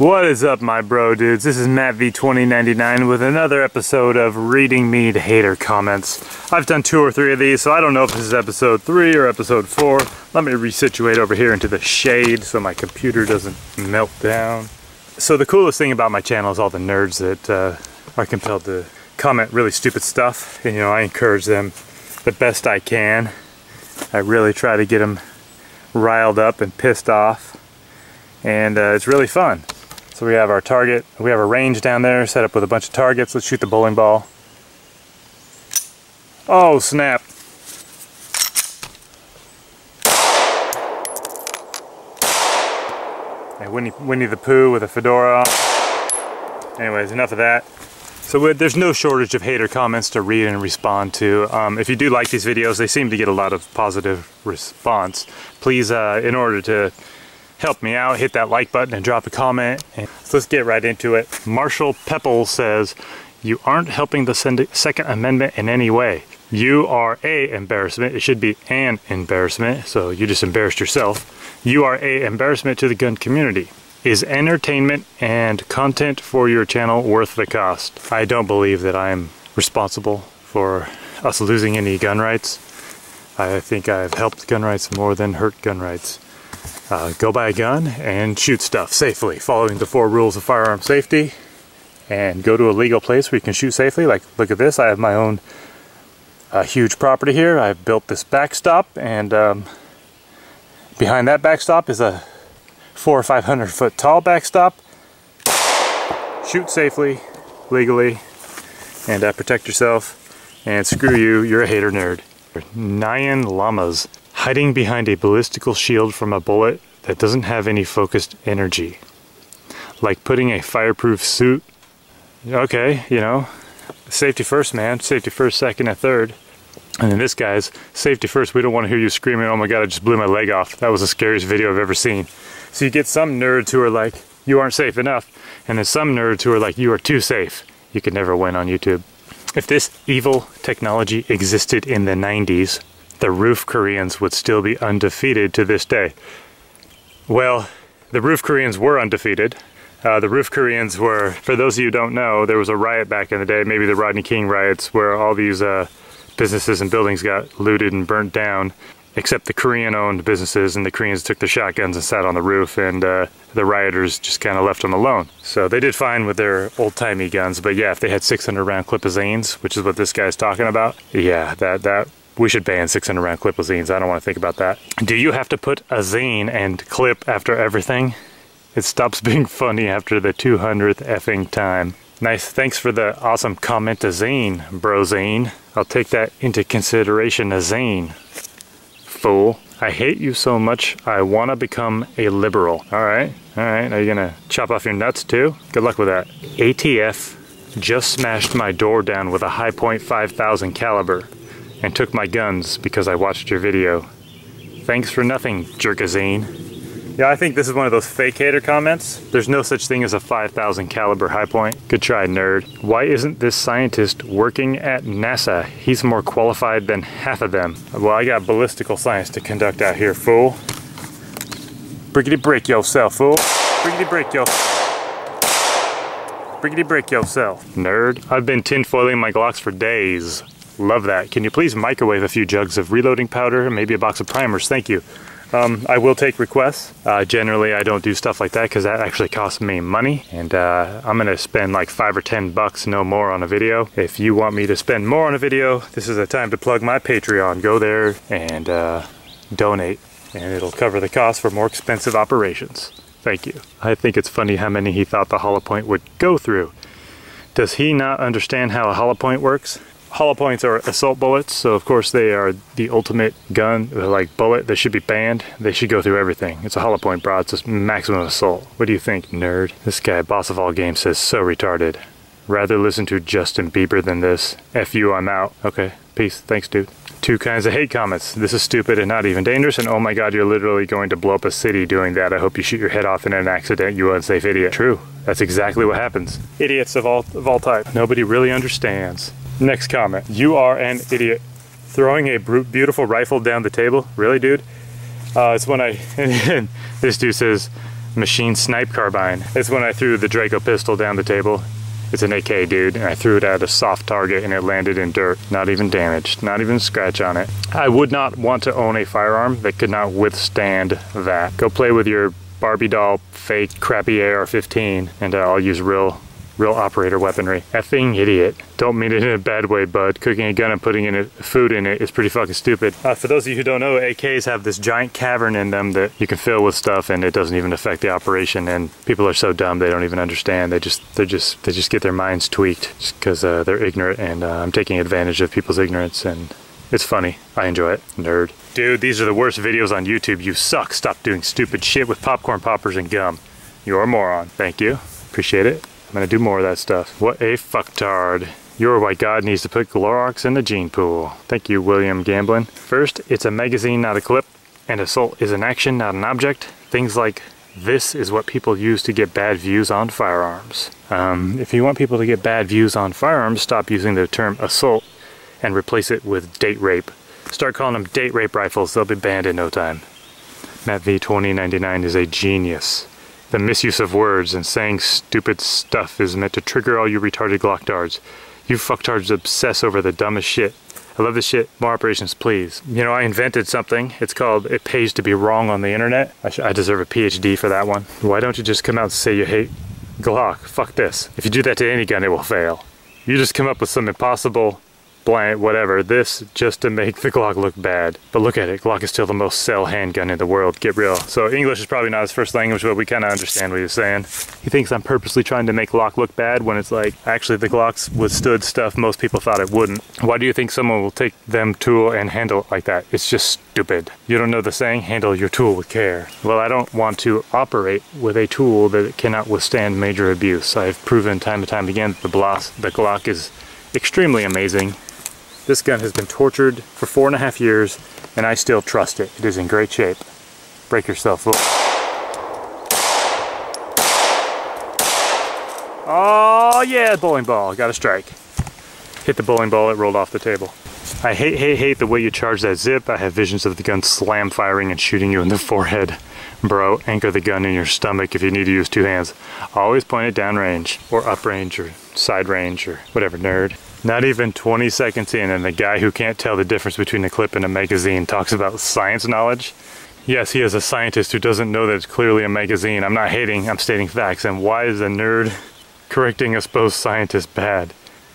What is up, my bro dudes? This is Matt V2099 with another episode of Reading Me Hater Comments. I've done 2 or 3 of these, so I don't know if this is episode 3 or episode 4. Let me resituate over here into the shade so my computer doesn't melt down. So the coolest thing about my channel is all the nerds that are compelled to comment really stupid stuff. And, you know, I encourage them the best I can. I really try to get them riled up and pissed off. And it's really fun. So we have our target, we have a range down there set up with a bunch of targets. Let's shoot the bowling ball. Oh snap. And Winnie the Pooh with a fedora on. Anyways, enough of that. So there's no shortage of hater comments to read and respond to. If you do like these videos, they seem to get a lot of positive response. Please, in order to help me out, hit that like button and drop a comment. So let's get right into it. Marshall Pepple says, "You aren't helping the Second Amendment in any way. You are a embarrassment." It should be an embarrassment, so you just embarrassed yourself. "You are a embarrassment to the gun community. Is entertainment and content for your channel worth the cost?" I don't believe that I am responsible for us losing any gun rights. I think I've helped gun rights more than hurt gun rights. Go buy a gun and shoot stuff safely, following the 4 rules of firearm safety, and go to a legal place where you can shoot safely. Like, look at this, I have my own huge property here. I've built this backstop, and behind that backstop is a 400 or 500 foot tall backstop. Shoot safely, legally, and protect yourself. And screw you, you're a hater nerd. Nyan Llamas. Hiding behind a ballistical shield from a bullet that doesn't have any focused energy. Like putting a fireproof suit. Okay, you know, safety first, man. Safety first, second, and third. And then this guy's safety first. We don't want to hear you screaming, "Oh my god, I just blew my leg off." That was the scariest video I've ever seen. So you get some nerds who are like, "You aren't safe enough." And then some nerds who are like, "You are too safe." You could never win on YouTube. If this evil technology existed in the 90s, the roof Koreans would still be undefeated to this day. Well, the roof Koreans were undefeated. The roof Koreans were, for those of you who don't know, there was a riot back in the day, maybe the Rodney King riots, where all these businesses and buildings got looted and burnt down, except the Korean-owned businesses, and the Koreans took their shotguns and sat on the roof, and the rioters just kind of left them alone. So they did fine with their old-timey guns, but yeah, if they had 600-round clip-a-zines, which is what this guy's talking about, yeah, that we should ban 600-round clip-a-zines. I don't want to think about that. Do you have to put a zine and clip after everything? It stops being funny after the 200th effing time. Nice, thanks for the awesome comment, a zine, bro zine. I'll take that into consideration, a zine. Fool. I hate you so much, I want to become a liberal. Alright, are you gonna chop off your nuts too? Good luck with that. ATF just smashed my door down with a high point 5,000 caliber. And took my guns because I watched your video. Thanks for nothing, jerkazine. Yeah, I think this is one of those fake hater comments. There's no such thing as a 5,000 caliber high point. Good try, nerd. Why isn't this scientist working at NASA? He's more qualified than half of them. Well, I got ballistical science to conduct out here, fool. Brickety break yourself, fool. Brickety break yourself. Brickety break yourself, nerd. I've been tinfoiling my Glocks for days. Love that. Can you please microwave a few jugs of reloading powder and maybe a box of primers? Thank you. I will take requests. Generally, I don't do stuff like that because that actually costs me money. And I'm going to spend like $5 or $10, no more, on a video. If you want me to spend more on a video, this is the time to plug my Patreon. Go there and donate. And it'll cover the cost for more expensive operations. Thank you. I think it's funny how many he thought the hollow point would go through. Does he not understand how a hollow point works? Hollow points are assault bullets, so of course they are the ultimate gun, like bullet. They should be banned. They should go through everything. It's a hollow point, bro. It's a maximum assault. What do you think, nerd? This guy, boss of all games, says so retarded. Rather listen to Justin Bieber than this. F you, I'm out. Okay, peace. Thanks, dude. 2 kinds of hate comments. This is stupid and not even dangerous, and oh my god, you're literally going to blow up a city doing that. I hope you shoot your head off in an accident, you unsafe idiot. True. That's exactly what happens. Idiots of all type. Nobody really understands. Next comment. You are an idiot. Throwing a beautiful rifle down the table? Really, dude? It's when I... this dude says, machine snipe carbine. It's when I threw the Draco pistol down the table. It's an AK, dude, and I threw it at a soft target and it landed in dirt. Not even damaged, not even a scratch on it. I would not want to own a firearm that could not withstand that. Go play with your Barbie doll fake crappy AR-15 and I'll use real operator weaponry. Effing idiot. Don't mean it in a bad way, bud. Cooking a gun and putting food in it is pretty fucking stupid. For those of you who don't know, AKs have this giant cavern in them that you can fill with stuff and it doesn't even affect the operation, and people are so dumb they don't even understand. They just get their minds tweaked just because they're ignorant, and I'm taking advantage of people's ignorance, and it's funny. I enjoy it. Nerd. Dude, these are the worst videos on YouTube. You suck. Stop doing stupid shit with popcorn poppers and gum. You're a moron. Thank you. Appreciate it. I'm gonna do more of that stuff. What a fucktard. You're why God needs to put Clorox in the gene pool. Thank you, William Gamblin. First, it's a magazine, not a clip, and assault is an action, not an object. Things like this is what people use to get bad views on firearms. If you want people to get bad views on firearms, stop using the term assault and replace it with date rape. Start calling them date rape rifles. They'll be banned in no time. Matt V 2099 is a genius. The misuse of words and saying stupid stuff is meant to trigger all you retarded Glocktards. You fucktards obsess over the dumbest shit. I love this shit. More operations, please. You know, I invented something. It's called It Pays to Be Wrong on the Internet. I deserve a PhD for that one. Why don't you just come out and say you hate Glock? Fuck this. If you do that to any gun, it will fail. You just come up with some impossible blank, whatever, this just to make the Glock look bad. But look at it, Glock is still the most sell handgun in the world, get real. So English is probably not his first language, but we kind of understand what he's saying. He thinks I'm purposely trying to make Glock look bad when it's like, actually the Glock's withstood stuff most people thought it wouldn't. Why do you think someone will take them tool and handle it like that? It's just stupid. You don't know the saying, handle your tool with care. Well, I don't want to operate with a tool that cannot withstand major abuse. I've proven time and time again that the Glock is extremely amazing. This gun has been tortured for 4.5 years, and I still trust it. It is in great shape. Break yourself. Oh yeah, bowling ball. Got a strike. Hit the bowling ball, it rolled off the table. I hate the way you charge that zip. I have visions of the gun slam firing and shooting you in the forehead. Bro, anchor the gun in your stomach if you need to use 2 hands. Always point it down range, or up range, or side range, or whatever, nerd. Not even 20 seconds in, and the guy who can't tell the difference between a clip and a magazine talks about science knowledge. Yes, he is a scientist who doesn't know that it's clearly a magazine. I'm not hating, I'm stating facts. And why is a nerd correcting a supposed scientist bad?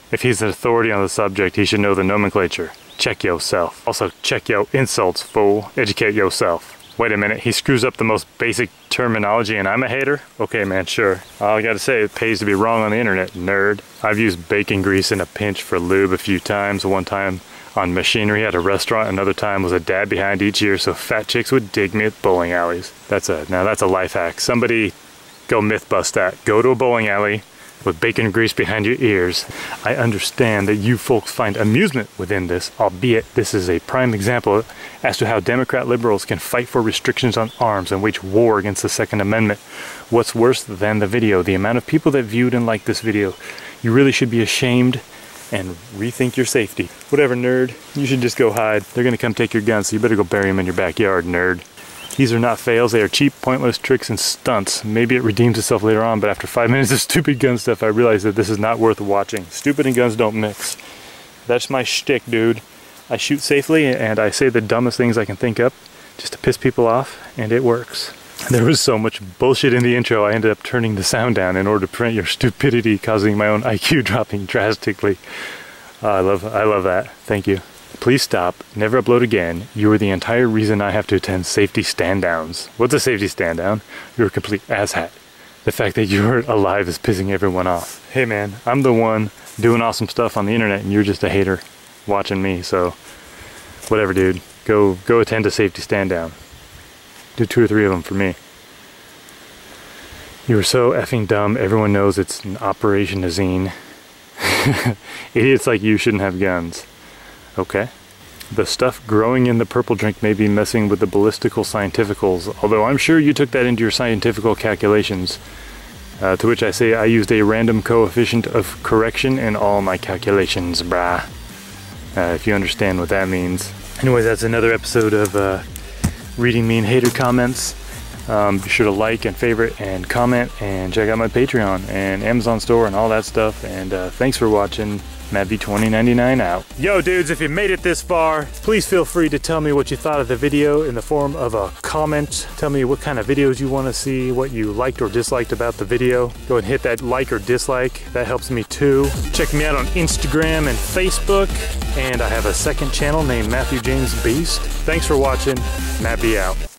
If he's an authority on the subject, he should know the nomenclature. Check yourself. Also, check yo insults, fool. Educate yourself. Wait a minute, he screws up the most basic terminology and I'm a hater? Okay man, sure. All I gotta say, it pays to be wrong on the internet, nerd. I've used bacon grease in a pinch for lube a few times. One time on machinery at a restaurant, another time was a dad behind each ear so fat chicks would dig me at bowling alleys. Now that's a life hack. Somebody go myth bust that. Go to a bowling alley with bacon grease behind your ears. I understand that you folks find amusement within this, albeit this is a prime example as to how Democrat liberals can fight for restrictions on arms and wage war against the Second Amendment. What's worse than the video? The amount of people that viewed and liked this video. You really should be ashamed and rethink your safety. Whatever, nerd. You should just go hide. They're gonna come take your guns, so you better go bury them in your backyard, nerd. These are not fails, they are cheap, pointless tricks and stunts. Maybe it redeems itself later on, but after 5 minutes of stupid gun stuff, I realized that this is not worth watching. Stupid and guns don't mix. That's my shtick, dude. I shoot safely and I say the dumbest things I can think up just to piss people off, and it works. There was so much bullshit in the intro, I ended up turning the sound down in order to prevent your stupidity causing my own IQ dropping drastically. I love that. Thank you. Please stop. Never upload again. You are the entire reason I have to attend safety stand-downs. What's a safety stand-down? You're a complete asshat. The fact that you're alive is pissing everyone off. Hey man, I'm the one doing awesome stuff on the internet and you're just a hater watching me, so whatever, dude. Go attend a safety stand-down. Do 2 or 3 of them for me. You are so effing dumb. Everyone knows it's an Operation Azine. Idiots like you shouldn't have guns. Okay. The stuff growing in the purple drink may be messing with the ballistical scientificals, although I'm sure you took that into your scientifical calculations. To which I say I used a random coefficient of correction in all my calculations, brah. If you understand what that means. Anyway, that's another episode of reading mean hater comments. Be sure to like and favorite and comment and check out my Patreon and Amazon store and all that stuff. And thanks for watching. MattV2099 out. Yo dudes, if you made it this far, please feel free to tell me what you thought of the video in the form of a comment. Tell me what kind of videos you want to see, what you liked or disliked about the video. Go and hit that like or dislike, that helps me too. Check me out on Instagram and Facebook, and I have a second channel named Matthew James Beast. Thanks for watching, Matt V out.